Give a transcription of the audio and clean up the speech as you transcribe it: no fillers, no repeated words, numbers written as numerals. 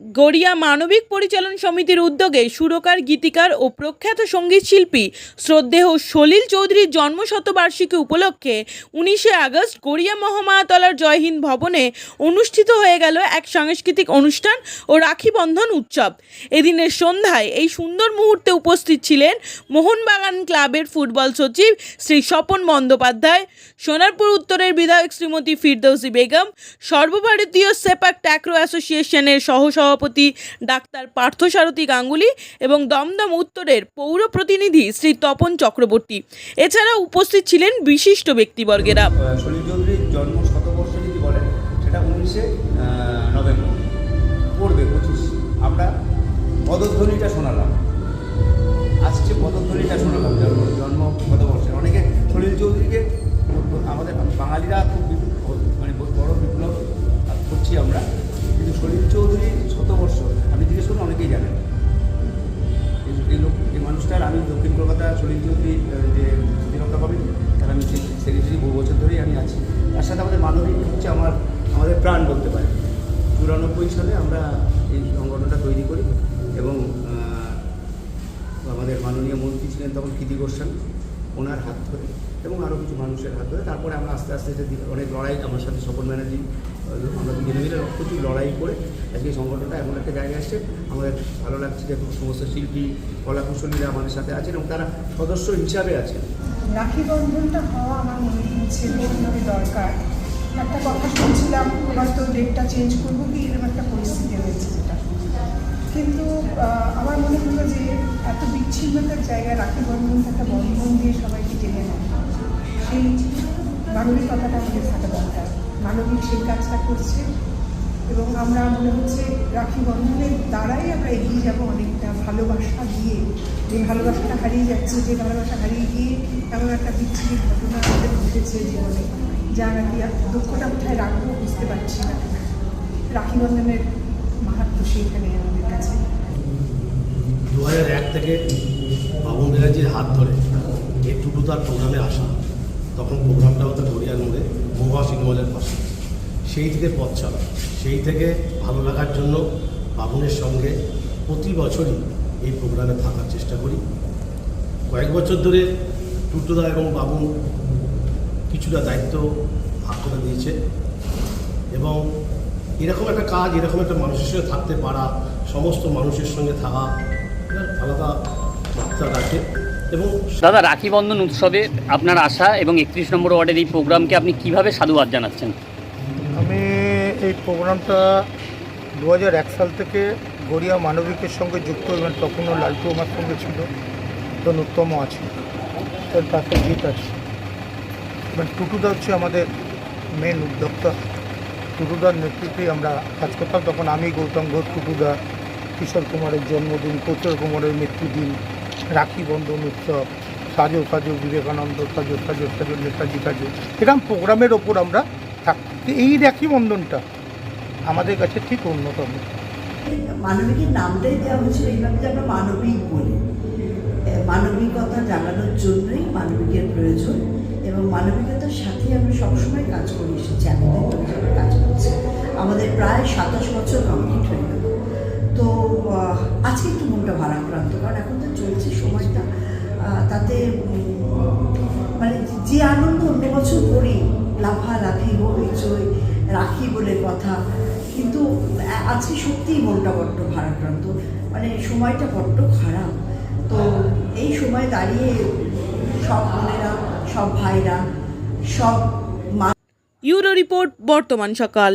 গড়িয়া মানবিক পরিচালন সমিতির উদ্যোগে সুরকার, গীতিকার ও প্রখ্যাত সঙ্গীত শিল্পী শ্রদ্ধেয় সলিল চৌধুরীর জন্মশতবার্ষিকী উপলক্ষে 19শে আগস্ট গড়িয়া মহামায়াতলার জয়হিন্দ ভবনে অনুষ্ঠিত হয়ে গেল এক সাংস্কৃতিক অনুষ্ঠান ও রাখি বন্ধন উৎসব। এদিনের সন্ধ্যায় এই সুন্দর মুহূর্তে উপস্থিত ছিলেন মোহনবাগান ক্লাবের ফুটবল সচিব শ্রী স্বপন বন্দ্যোপাধ্যায়, সোনারপুর উত্তরের বিধায়ক শ্রীমতী ফিরদৌসী বেগম, সর্বভারতীয় সেপাক ট্যাক্রো অ্যাসোসিয়েশনের সহসভাপতি ডাক্তার পার্থসারথী গাঙ্গুলি এবং দমদম উত্তরের পৌর প্রতিনিধি শ্রী তপন চক্রবর্তী। এছাড়া উপস্থিত ছিলেন বিশিষ্ট ব্যক্তিবর্গেরা। সলিল চৌধুরীর জন্ম শতবর্ষ যদি বলেন সেটা 19শে নভেম্বর পড়বে 25। আমরা পদধ্বনিটা শোনালাম, আজকে পদধ্বনিটা শোনালাম জন্ম শতবর্ষে। অনেকে সলিল চৌধুরীকে আমাদের বাঙালিরা খুব বড় বিপ্লব করছি আমরা, কিন্তু সলিল চৌধুরীর শতবর্ষ আমি জিজ্ঞেস করলে অনেকেই জানেন। এই মানুষটার, আমি দক্ষিণ কলকাতা সলিল চৌধুরী যে প্রতিরক্ষা কমিটি তার আমি সেক্রেটারি বহু বছর ধরেই আমি আছি। তার সাথে আমাদের মানবিক হচ্ছে আমাদের প্রাণ বলতে পারে। 94 সালে আমরা এই সংগঠনটা তৈরি করি এবং আমাদের মাননীয় মন্ত্রী ছিলেন তখন কৃতি গোস্বামী, ওনার হাত ধরে এবং আরও কিছু মানুষের হাত ধরে তারপরে আমরা আস্তে আস্তে অনেক লড়াই, আমার সাথে স্বপন ব্যানার্জি, আমরা দুজনে মিলে প্রচুর লড়াই করে আজকে এই সংগঠনটা এমন একটা জায়গায় আসছে। আমাদের ভালো লাগছে যে সমস্ত শিল্পী, কলাকুশলীরা আমাদের সাথে আছেন এবং তারা সদস্য হিসাবে আছেন। রাখি বন্ধনটা হওয়া আমার মনে হচ্ছে খুবই দরকার। একটা কথা শুনছিলাম, হয়তো ডেটটা চেঞ্জ করবো কি এরকম একটা পরিস্থিতি হয়েছে যেটা, কিন্তু আমার মনে হলো যে এত বিচ্ছিন্নতার জায়গায় রাখি বন্ধনটা একটা বন্ধন দিয়ে সবাইকে টেনে নেয়, সেই মানবিকতাটা আমাদের থাকা দরকার। মানবিক সেই কাজটা করছে এবং আমরা মনে হচ্ছে রাখি বন্ধনের দ্বারাই আমরা এগিয়ে যাবো অনেকটা। ভালোবাসা দিয়ে, যে ভালোবাসাটা হারিয়ে যাচ্ছে, যে ভালোবাসা হারিয়ে গিয়ে এমন একটা বিচ্ছিন্ন ঘটনা আমাদের ঘটেছে জীবনে, যা নাকি দুঃখটা কোথায় রাখবো বুঝতে পারছি না। রাখি বন্ধনের মাহাত্ম্য সেইখানে আমাদের কাছে। 2001 থেকে বাবুন ব্যানার্জির হাত ধরে এই টুটুদার প্রোগ্রামে আসা, তখন প্রোগ্রামটা হতো গড়িয়ার মোড়ে মহুয়া সিনেমলের পাশে। সেই থেকে পথ চলা, সেই থেকে ভালো লাগার জন্য বাবুনের সঙ্গে প্রতি বছরই এই প্রোগ্রামে থাকার চেষ্টা করি। কয়েক বছর ধরে টুটুদা এবং বাবুন কিছুটা দায়িত্ব ভাগ করে দিয়েছে এবং এরকম একটা কাজ, এরকম একটা মানুষের সঙ্গে থাকতে পারা, সমস্ত মানুষের সঙ্গে থাকা আলাদা মাত্রা রাখে। এবং দাদা, রাখি বন্ধন উৎসবে আপনার আসা এবং 31 নম্বর ওয়ার্ডের এই প্রোগ্রামকে আপনি কিভাবে সাধুবাদ জানাচ্ছেন? আমি এই প্রোগ্রামটা 2001 সাল থেকে গড়িয়া মানবিকের সঙ্গে যুক্ত, এবং তখনও লালটু আমার সঙ্গে ছিল, তখন উত্তম আছে, তার পাশে জিত আছে এবং টুটুদা হচ্ছে আমাদের মেন উদ্যোক্তা। টুটুদার নেতৃত্বে আমরা কাজ করতাম। তখন আমি, গৌতম ঘোষ, টুটুদা, কিশোর কুমারের জন্মদিন, প্রচুর কুমারের মৃত্যুদিন, রাখি বন্ধন উৎসব, সাজো সাজো বিবেকানন্দ, সাজো সাজো সাজো নেতাজি সাজো, এরকম প্রোগ্রামের ওপর আমরা থাকতে। এই রাখি বন্ধনটা আমাদের কাছে ঠিক অন্যতম। মানবিকের নামটাই দেওয়া হয়েছিল এইভাবে যে আমরা মানবিক বলি, মানবিকতা জানানোর জন্যই মানবিকের প্রয়োজন এবং মানবিকতার সাথে আমরা সবসময় কাজ করে এসেছি। এতদিন ধরে আমরা কাজ করছি, আমাদের প্রায় 27 বছর কমপ্লিট হয়ে গেল। তো আজকে একটু মনটা ভারাক্রান্ত, কারণ এখন তো চলছে সময়টা, তাতে মানে যে আনন্দ অন্য বছর করি, লাফালাফি হইচই রাখি বলে কথা, কিন্তু আজকে সত্যিই মনটা বড্ড ভারাক্রান্ত, মানে সময়টা বড্ড খারাপ। তো এই সময় দাঁড়িয়ে সব বোনেরা, সব ভাইরা, সব ইউরো রিপোর্ট, বর্তমান সকাল।